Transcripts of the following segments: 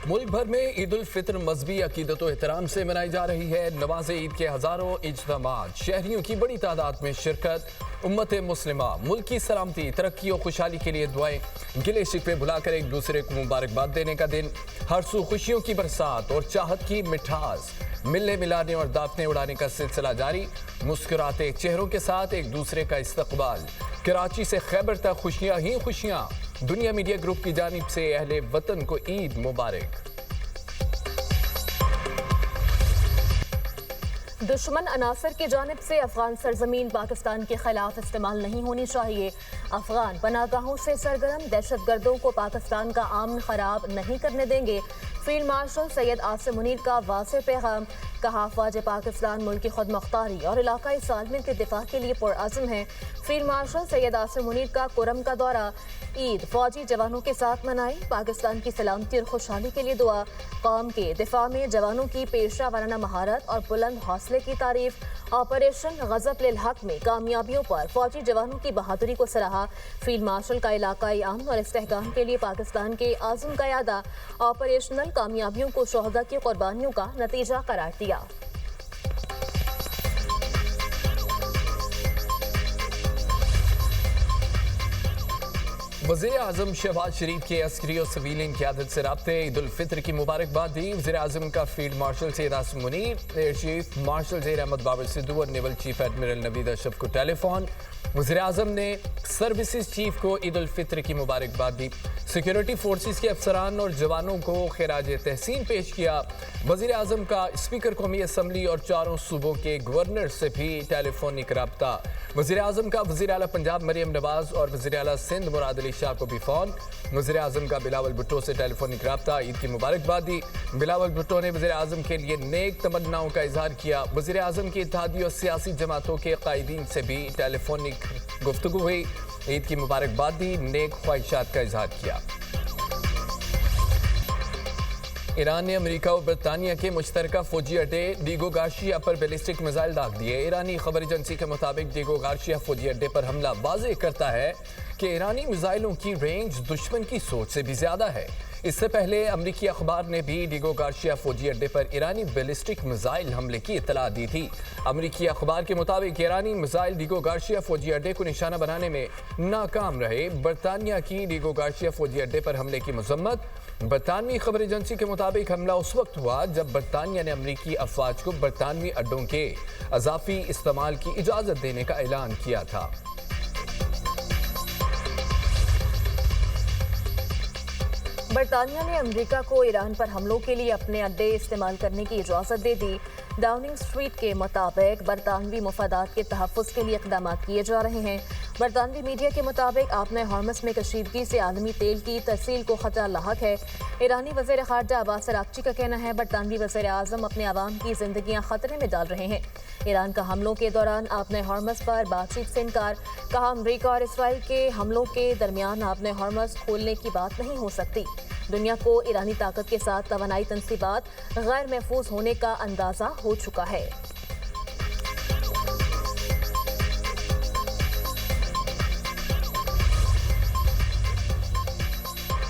मुल्क भर में ईद उल फितर मजहबी अकीदत व एहतराम से मनाई जा रही है। नमाज ईद के हजारों इज्तिमात, शहरियों की बड़ी तादाद में शिरकत, उम्मत मुस्लिमा मुल्क की सलामती, तरक्की और खुशहाली के लिए दुआएं, गिले शिकवे भुलाकर एक दूसरे को मुबारकबाद देने का दिन, हर सू खुशियों की बरसात और चाहत की मिठास, मिलने मिलाने और दावतें उड़ाने का सिलसिला जारी, मुस्कुराते चेहरों के साथ एक दूसरे का इस्तकबाल। कराची से खैबर तक खुशियां ही खुशियां। दुनिया मीडिया ग्रुप की जानिब से अहले वतन को ईद मुबारक। दुश्मन अनासर की जानिब से अफगान सरजमीन पाकिस्तान के खिलाफ इस्तेमाल नहीं होनी चाहिए। अफगान पनाहगाहों से सरगर्म दहशतगर्दों को पाकिस्तान का आमन खराब नहीं करने देंगे। फील्ड मार्शल सैयद आसिम मुनीर का वाज़ेह पैगाम। कहा, फ़ौज पाकिस्तान मुल्क की खुद मुख्तारी और इलाकाई सालमियत के दिफा के लिए पुरअज़्म है। फील्ड मार्शल सैयद आसिम मुनीर का कुरम का दौरा। ईद फौजी जवानों के साथ मनाई, पाकिस्तान की सलामती और खुशहाली के लिए दुआ। कौम के दिफा में जवानों की पेशा वाराना महारत और बुलंद हौसले की तारीफ। ऑपरेशन गज़ब लिल हक में कामयाबियों पर फौजी जवानों की बहादुरी को सराहा। फील्ड मार्शल का इलाकाई अमन और इस्तेहकाम के लिए पाकिस्तान के आज़म का यादा। ऑपरेशनल कामयाबियों को शोहदा की कुर्बानियों का नतीजा करार दिया। वज़ीर आज़म शहबाज शरीफ के अस्करी और सिविलियन क़यादत से राब्ते, ईद उल फितर की मुबारकबाद दी। वज़ीर आज़म का field marshal Syed Asim Munir, air chief marshal Zaheer Ahmed Babar Sidhu और naval chief admiral Naveed Ashraf को टेलीफोन। वज़ीर आज़म ने सर्विसेज चीफ को ईद उल फितर की मुबारकबाद दी। सिक्योरिटी फोर्सेस के अफसरान और जवानों को खिराज तहसीन पेश किया। वज़ीर आज़म का स्पीकर कौमी असम्बली और चारों सूबों के गवर्नर से भी टेलीफोनिक रब्ता। वज़ीर आज़म का वज़ीर आला पंजाब मरियम नवाज और वज़ीर आला सिंध मुराद अली शाह को भी फ़ोन। वज़ीर आज़म का बिलावल भुट्टो से टेलीफोनिक रब्ता, ईद की मुबारकबाद दी। बिलावल भुट्टो ने वज़ीर आज़म के लिए नेक तमन्नाओं का इजहार किया। वज़ीर आज़म की इत्तेहादी और सियासी जमातों के कायदीन से भी टेलीफोनिक गुफ्तगू हुई, ईद की मुबारकबाद दी, नेक ख्वाहिशात का इजहार किया। ईरान ने अमेरिका और बरतानिया के मुश्तरका फौजी अड्डे डीगो गार्शिया पर बैलिस्टिक मिसाइल दाग दिए। ईरानी खबर एजेंसी के मुताबिक डीगो गार्शिया फौजी अड्डे पर हमला वाज़ेह करता है कि ईरानी मिसाइलों की रेंज दुश्मन की सोच से भी ज्यादा है। इससे पहले अमरीकी अखबार ने भी डीगो गार्शिया फौजी अड्डे पर ईरानी बैलिस्टिक मिसाइल हमले की इतला दी थी। अमरीकी अखबार के मुताबिक ईरानी मिसाइल डीगो गार्शिया फौजी अड्डे को निशाना बनाने में नाकाम रहे। बरतानिया की डीगो गार्शिया फौजी अड्डे पर हमले की मजम्मत। बरतानवी खबर एजेंसी के मुताबिक हमला उस वक्त हुआ जब बरतानिया ने अमरीकी अफवाज को बरतानवी अड्डों के अजाफी इस्तेमाल की इजाज़त देने का ऐलान किया था। बरतानिया ने अमेरिका को ईरान पर हमलों के लिए अपने अड्डे इस्तेमाल करने की इजाज़त दे दी। डाउनिंग स्ट्रीट के मुताबिक बरतानवी मफादात के तहफ़्फ़ुज़ के लिए इक़दाम किए जा रहे हैं। बरतानवी मीडिया के मुताबिक आपने हॉर्मस में कशीदगी से आलमी तेल की तरसील को खतरा लाहक है। ईरानी वज़ीर ख़ारजा अब्बास अराग़ची का कहना है, बरतानवी वज़ीर आज़म अपने आवाम की ज़िंदगियाँ ख़तरे में डाल रहे हैं। ईरान का हमलों के दौरान आपने हॉर्मस पर बातचीत से इनकार। कहा, अमरीका और इसराइल के हमलों के दरमियान आपने हॉर्मस खोलने की बात नहीं हो सकती। दुनिया को ईरानी ताकत के साथ तवानाई तनसीबात गैर महफूज होने का अंदाज़ा हो चुका है।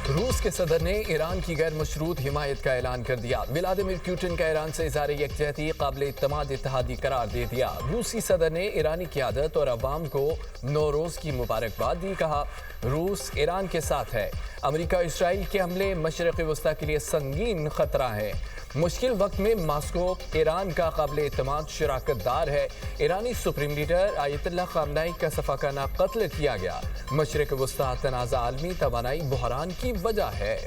रूस के सदर ने ईरान की गैर मशरूत हिमायत का ऐलान कर दिया। व्लादिमीर पुतिन का ईरान से इज़हार यकजहती काबिल इत्तेमाद इत्तेहादी करार दे दिया। रूसी सदर ने ईरानी क़यादत और अवाम को नौरोज़ की मुबारकबाद दी। कहा, रूस ईरान के साथ है। अमेरिका इसराइल के हमले मशरिक़ वस्ता के लिए संगीन खतरा है। मुश्किल वक्त में मास्को ईरान का काबिल एतमाद शराकतदार है। ईरानी सुप्रीम लीडर आयतुल्लाह ख़ामनेई का सफ़ाकाना कत्ल किया गया। मशरिक़ वस्ता तनाज़ा आलमी तवानाई बहरान की वजह है।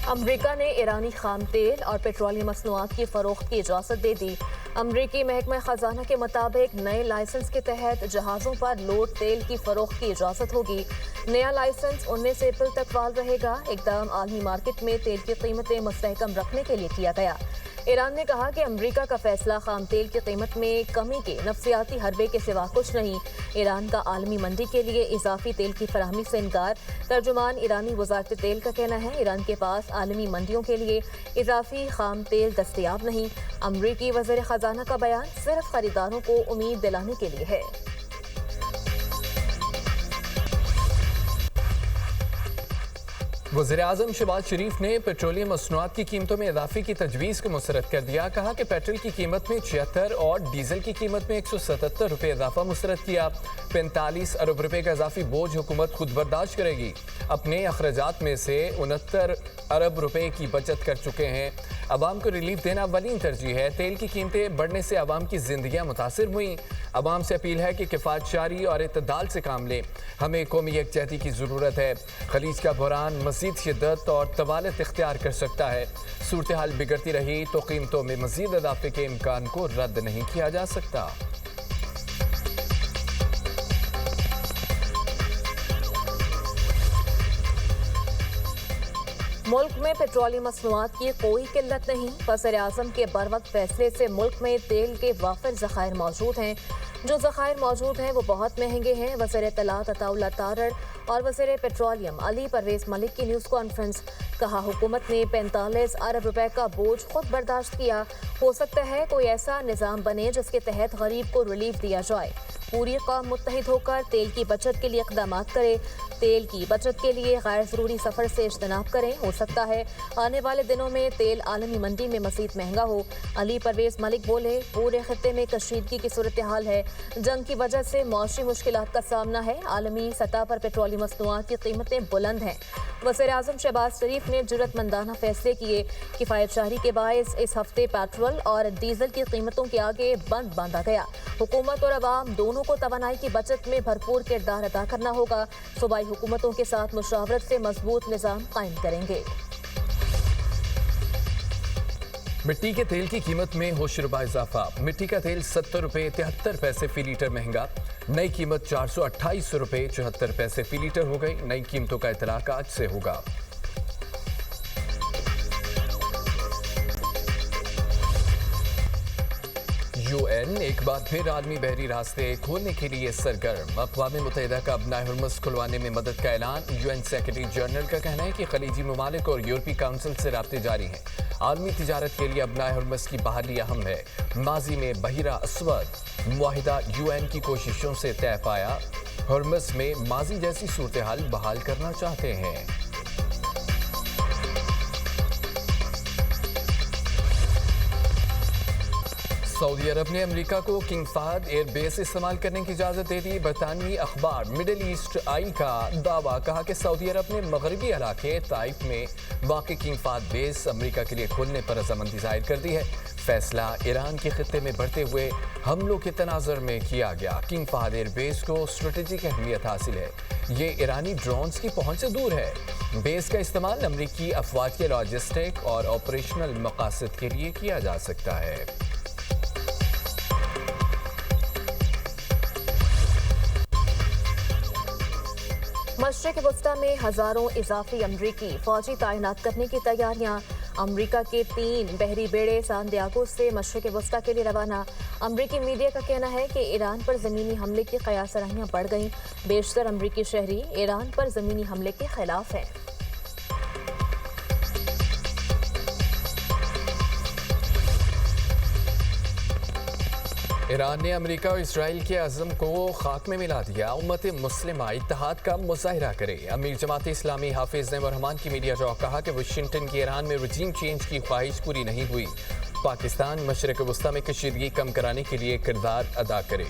अमरीका ने ईरानी खाम तेल और पेट्रोलियम मसनूआत की फ़रोख्त की इजाज़त दे दी। अमरीकी महकमा ख़जाना के मुताबिक नए लाइसेंस के तहत जहाज़ों पर लोड तेल की फ़रोख्त की इजाज़त होगी। नया लाइसेंस 19 अप्रैल तक फाल रहेगा। इक़दाम आलमी मार्केट में तेल की कीमतें मुस्तहकम रखने के लिए किया गया। ईरान ने कहा कि अमरीका का फैसला खाम तेल की कीमत में कमी के नफ्सियाती हरबे के सिवा कुछ नहीं। ईरान का आलमी मंडी के लिए इजाफी तेल की फराहमी से इनकार। तर्जुमान ईरानी वज़ारत तेल का कहना है, ईरान के पास आलमी मंडियों के लिए इजाफी खाम तेल दस्तयाब नहीं। अमरीकी वज़ीर ख़जाना का बयान सिर्फ खरीदारों को उम्मीद दिलाने के लिए है। वज़ीर-ए-आज़म शहबाज शरीफ ने पेट्रोलियम मसनूआत की कीमतों में इजाफे की तजवीज़ को मुस्तरद कर दिया। कहा कि पेट्रोल की कीमत में 76 और डीजल की कीमत में 177 रुपये इजाफा मुस्तरद किया। 45 अरब रुपये का इजाफी बोझ हुकूमत खुद बर्दाश्त करेगी। अपने अखराजात में से 69 अरब रुपये की बचत कर चुके हैं। अवाम को रिलीफ देना अवलीन तरजीह है। तेल की कीमतें बढ़ने से अवाम की जिंदगियां मुतासिर हुई। अवाम से अपील है कि किफ़ायतशारी और इत्तदाल से काम लें। हमें कौमी यकजहती की ज़रूरत है। खलीज का बहरान मज़ीद शिद्दत और तवालत इख्तियार कर सकता है। सूरत हाल बिगड़ती रही तो कीमतों में मज़ीद इजाफे के इम्कान को रद्द नहीं किया जा सकता। मुल्क में पेट्रोलियम मसनूआत की कोई किल्लत नहीं। वज़ीर-ए-आज़म के बरवक्त फैसले से मुल्क में तेल के वाफिर ज़खायर मौजूद हैं। जो ज़खायर मौजूद हैं वो बहुत महंगे हैं। वज़ीर इत्तलात अताउल्लाह तारड़ और वज़ीर पेट्रोलियम अली परवेज़ मलिक की न्यूज़ कॉन्फ्रेंस। कहा हुकूमत ने 45 अरब रुपए का बोझ खुद बर्दाश्त किया। हो सकता है कोई ऐसा निज़ाम बने जिसके तहत गरीब को रिलीफ दिया जाए। पूरी कौम मुत्तहिद होकर तेल की बचत के लिए इक़दाम करे। तेल की बचत के लिए गैर ज़रूरी सफ़र से इज्तनाब करें। हो सकता है आने वाले दिनों में तेल आलमी मंडी में मज़ीद महंगा हो। अली परवेज़ मलिक बोले, पूरे खत्ते में कशीदगी की सूरत हाल है। जंग की वजह से मौशी मुश्किलात का सामना है। आलमी सतह पर पेट्रोलियम मसनूआत की कीमतें बुलंद हैं। वज़ीर-ए-आज़म शहबाज शरीफ ने जुर्रतमंदाना फैसले किए। किफ़ायतशारी के बायस इस हफ्ते पेट्रोल और डीजल की कीमतों के आगे बंद बांधा गया। हुकूमत और अवाम दोनों को तवानाई की बचत में भरपूर किरदार अदा करना होगा। सूबाई हुकूमतों के साथ मुशावरत से मजबूत निज़ाम कायम करेंगे। मिट्टी के तेल की कीमत में होशरुबा इजाफा। मिट्टी का तेल 70 रुपये 73 पैसे फी लीटर महंगा। नई कीमत 428 रुपये 74 पैसे फी लीटर हो गई। नई कीमतों का इतलाक आज से होगा। UN एक बार फिर आलमी बहरी रास्ते खोलने के लिए सरगर्म। अक़वाम मुत्तहिदा का अपना हुर्मुज़ खुलवाने में मदद का ऐलान। UN सेक्रेटरी जनरल का कहना है कि खलीजी ममालिक और यूरोपीय काउंसिल से राब्ते जारी हैं। आलमी तिजारत के लिए अपना हुर्मुज़ की बहाली अहम है। माजी में बहिरा अस्वद मुआहिदा UN की कोशिशों से तय पाया। हुर्मुज़ में माजी जैसी सूरत हाल बहाल करना चाहते हैं। सऊदी अरब ने अमेरिका को किंग फहद एयर बेस इस्तेमाल करने की इजाज़त दे दी। बरतानवी अखबार मिडल ईस्ट आई का दावा। कहा कि सऊदी अरब ने मगरबी इलाके ताइफ में वाक़ किंग फहद बेस अमेरिका के लिए खोलने पर रज़ामंदी ज़ाहिर कर दी है। फैसला ईरान के खित्ते में बढ़ते हुए हमलों के तनाज़ुर में किया गया। किंग फहद एयर बेस को स्ट्रेटेजिक अहमियत हासिल है। ये ईरानी ड्रोन्स की पहुंच से दूर है। बेस का इस्तेमाल अमरीकी अफवाज के लॉजिस्टिक और ऑपरेशनल मकासद के लिए किया जा सकता है। मशरिक़ वस्ता में हज़ारों इजाफी अमरीकी फ़ौजी तैनात करने की तैयारियां। अमरीका के 3 बहरी बेड़े सांदियागो से मशरिक़ वस्ता के लिए रवाना। अमरीकी मीडिया का कहना है कि ईरान पर ज़मीनी हमले की क़यासराहियां बढ़ गईं। बेशतर अमरीकी शहरी ईरान पर ज़मीनी हमले के खिलाफ हैं। ईरान ने अमेरिका और इसराइल के अज़म को खाक में मिला दिया। उम्मत मुस्लिमा इत्तेहाद का मुज़ाहिरा करे। अमीर जमात इस्लामी हाफिज़ नईम रहमान की मीडिया जो कहा कि वाशिंगटन की ईरान में रजीम चेंज की ख्वाहिश पूरी नहीं हुई। पाकिस्तान मशरिक़ वस्ता में कशीदगी कम कराने के लिए किरदार अदा करे।